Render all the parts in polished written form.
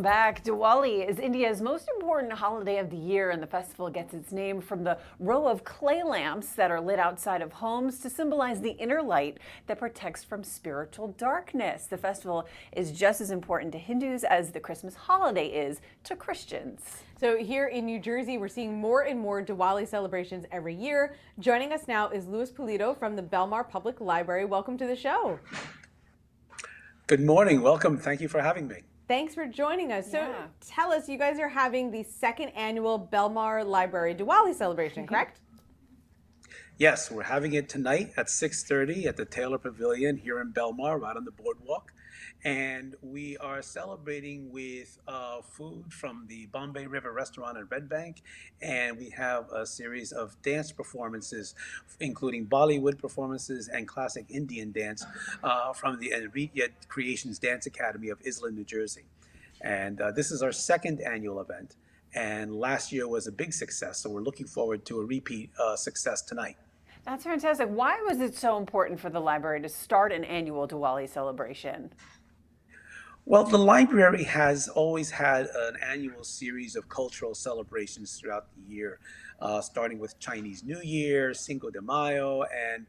Welcome back. Diwali is India's most important holiday of the year, and the festival gets its name from the row of clay lamps that are lit outside of homes to symbolize the inner light that protects from spiritual darkness. The festival is just as important to Hindus as the Christmas holiday is to Christians. So here in New Jersey, we're seeing more and more Diwali celebrations every year. Joining us now is Pulido from the Belmar Public Library. Welcome to the show. Good morning. Welcome. Thank you for having me. Thanks for joining us. So tell us, you guys are having the second annual Belmar Library Diwali celebration, correct? Yes, we're having it tonight at 6:30 at the Taylor Pavilion here in Belmar, right on the boardwalk. And we are celebrating with food from the Bombay River Restaurant in Red Bank. And we have a series of dance performances, including Bollywood performances and classic Indian dance from the Enritia Creations Dance Academy of Island, New Jersey. And this is our second annual event. And last year was a big success. So we're looking forward to a repeat success tonight. That's fantastic. Why was it so important for the library to start an annual Diwali celebration? Well, the library has always had an annual series of cultural celebrations throughout the year, starting with Chinese New Year, Cinco de Mayo, and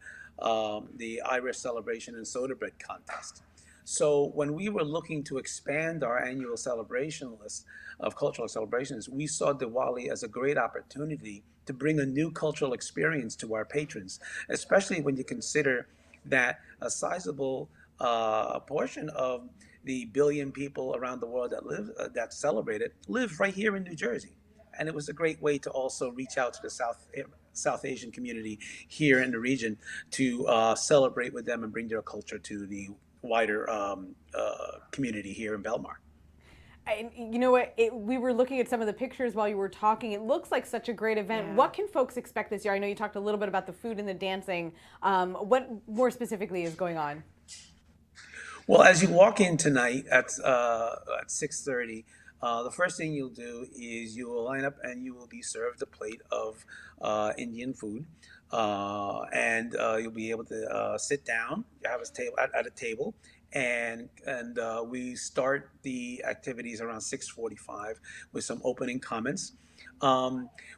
the Irish celebration and soda bread contest. So when we were looking to expand our annual celebration list of cultural celebrations, we saw Diwali as a great opportunity to bring a new cultural experience to our patrons, especially when you consider that a sizable portion of the billion people around the world that that celebrate it live right here in New Jersey. And it was a great way to also reach out to the South Asian community here in the region to celebrate with them and bring their culture to the wider community here in Belmar. And you know what, we were looking at some of the pictures while you were talking. It looks like such a great event. Yeah. What can folks expect this year? I know you talked a little bit about the food and the dancing. What more specifically is going on? Well, as you walk in tonight at 6:30, the first thing you'll do is you will line up and you will be served a plate of Indian food, and you'll be able to sit down. You have a table at a table, and we start the activities around 6:45 with some opening comments.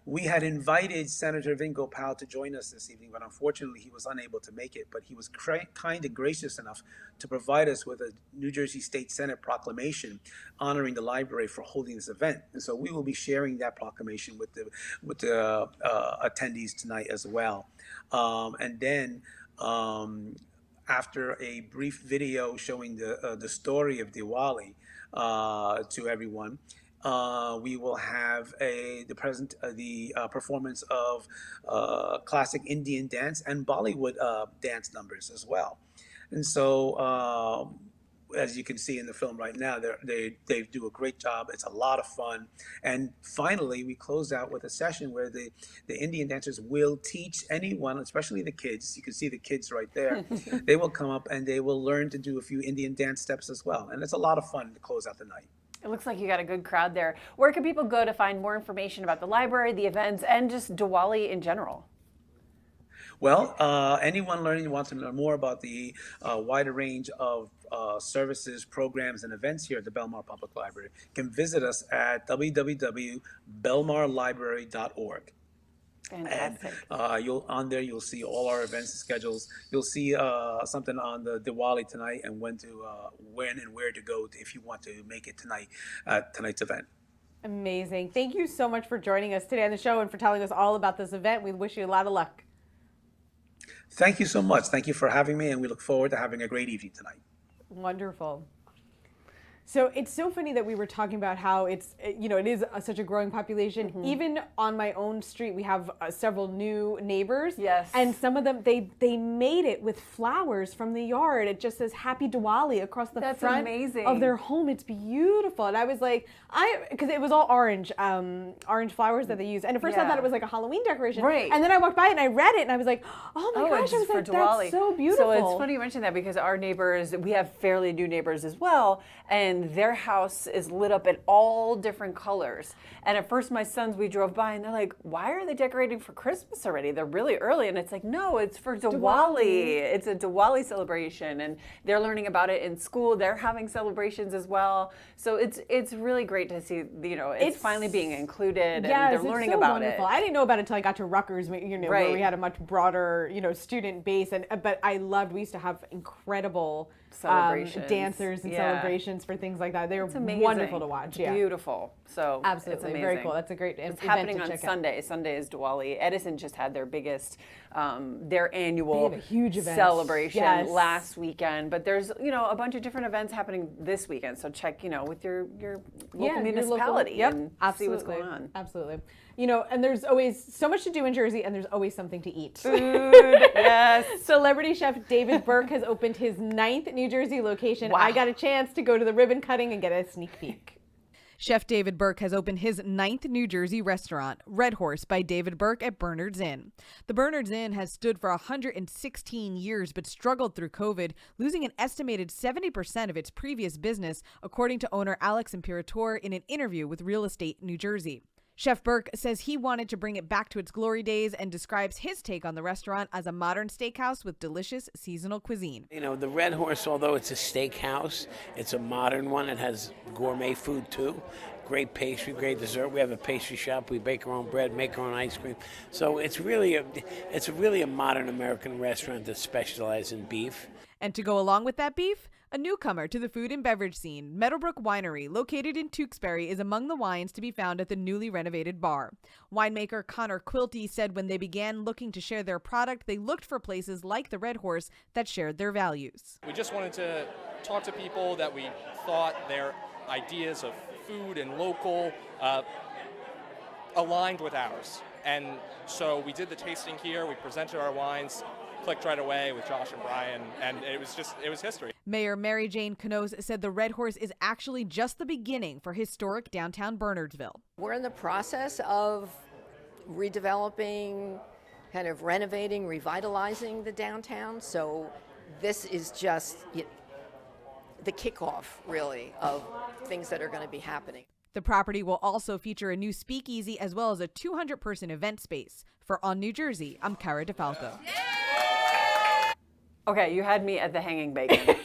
We had invited Senator Vin Gopal to join us this evening, but unfortunately he was unable to make it. But he was kind and gracious enough to provide us with a New Jersey State Senate proclamation honoring the library for holding this event. And so we will be sharing that proclamation with the attendees tonight as well. And then after a brief video showing the story of Diwali to everyone, we will have the performance of classic Indian dance and Bollywood dance numbers as well. And so, as you can see in the film right now, they do a great job. It's a lot of fun. And finally, we close out with a session where the Indian dancers will teach anyone, especially the kids. You can see the kids right there. They will come up and they will learn to do a few Indian dance steps as well. And it's a lot of fun to close out the night. It looks like you got a good crowd there. Where can people go to find more information about the library, the events, and just Diwali in general? Well, anyone wants to learn more about the wider range of services, programs, and events here at the Belmar Public Library can visit us at www.belmarlibrary.org. Fantastic. And you'll see all our events and schedules. You'll see something on the Diwali tonight and when and where to go if you want to make it tonight at tonight's event. Amazing. Thank you so much for joining us today on the show and for telling us all about this event. We wish you a lot of luck. Thank you so much. Thank you for having me, and we look forward to having a great evening tonight. Wonderful. So it's so funny that we were talking about how it is such a growing population. Mm-hmm. Even on my own street, we have several new neighbors. Yes. And some of them, they made it with flowers from the yard. It just says Happy Diwali across the front amazing. Of their home. It's beautiful. And I was like, because it was all orange flowers that they used. And at first I thought it was like a Halloween decoration. Right. And then I walked by it and I read it and I was like, oh my gosh, I was like, that's so beautiful. So it's funny you mention that because our neighbors, we have fairly new neighbors as well. And and their house is lit up in all different colors. And at first my sons, we drove by and they're like, why are they decorating for Christmas already? They're really early. And it's like, no, it's for Diwali. It's a Diwali celebration. And they're learning about it in school. They're having celebrations as well. So it's really great to see, it's finally being included, and they're learning so about wonderful. it. I didn't know about it until I got to Rutgers, where we had a much broader, student base. But we used to have incredible Celebrations. Dancers and celebrations for things like that. They're amazing. wonderful to watch. It's beautiful. So absolutely, it's amazing. Very cool. That's a great It's event happening to on check Sunday. Sunday is Diwali. Edison just had their biggest, their annual They have a huge event. celebration Yes. last weekend. But there's a bunch of different events happening this weekend. So check with your local municipality and see what's going on. Absolutely. And there's always so much to do in Jersey, and there's always something to eat. Food, yes. Celebrity chef David Burke has opened his 9th New Jersey location. Wow. I got a chance to go to the ribbon cutting and get a sneak peek. Chef David Burke has opened his 9th New Jersey restaurant, Red Horse by David Burke at Bernard's Inn. The Bernard's Inn has stood for 116 years but struggled through COVID, losing an estimated 70% of its previous business, according to owner Alex Imperator in an interview with Real Estate New Jersey. Chef Burke says he wanted to bring it back to its glory days and describes his take on the restaurant as a modern steakhouse with delicious seasonal cuisine. The Red Horse, although it's a steakhouse, it's a modern one. It has gourmet food too. Great pastry, great dessert. We have a pastry shop. We bake our own bread, make our own ice cream. So it's really a modern American restaurant that specializes in beef. And to go along with that beef, a newcomer to the food and beverage scene, Meadowbrook Winery, located in Tewksbury, is among the wines to be found at the newly renovated bar. Winemaker Connor Quilty said when they began looking to share their product, they looked for places like the Red Horse that shared their values. We just wanted to talk to people that we thought their ideas of food and local aligned with ours. And so we did the tasting here, we presented our wines, clicked right away with Josh and Brian, and it was history. Mayor Mary Jane Canoes said the Red Horse is actually just the beginning for historic downtown Bernardsville. We're in the process of redeveloping, kind of renovating, revitalizing the downtown, so this is just the kickoff, really, of things that are going to be happening. The property will also feature a new speakeasy as well as a 200-person event space. For On New Jersey, I'm Cara DeFalco. Okay, you had me at the hanging bacon.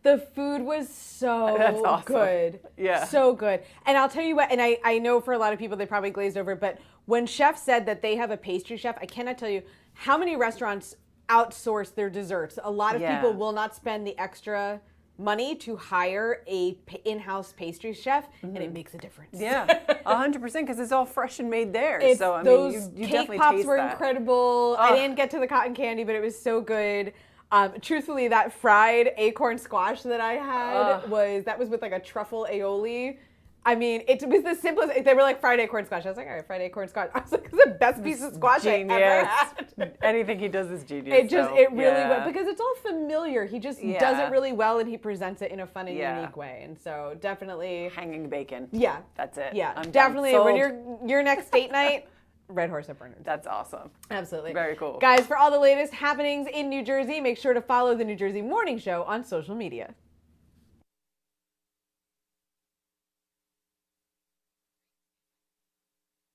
The food was so That's awesome. good. Yeah. So good. And I'll tell you what, and I know for a lot of people they probably glazed over, but when chef said that they have a pastry chef, I cannot tell you how many restaurants outsource their desserts. A lot of people will not spend the extra money to hire a in-house pastry chef, and it makes a difference. Yeah, 100%, because it's all fresh and made there. It's, so I those mean, you cake definitely pops taste were that. incredible. I didn't get to the cotton candy, but it was so good. Truthfully, that fried acorn squash that I had was with like a truffle aioli. I mean, it was the simplest. They were like fried acorn squash. I was like, all right, fried acorn squash. I was like, it's the best piece of squash I ever had. Anything he does is genius. It really was, because it's all familiar. He just does it really well, and he presents it in a fun and unique way. And so definitely hanging bacon. Yeah, that's it. Yeah, I'm definitely. done. When your next date night, Red Horse at Bernard's. That's awesome. Absolutely. Very cool. Guys, for all the latest happenings in New Jersey, make sure to follow the New Jersey Morning Show on social media.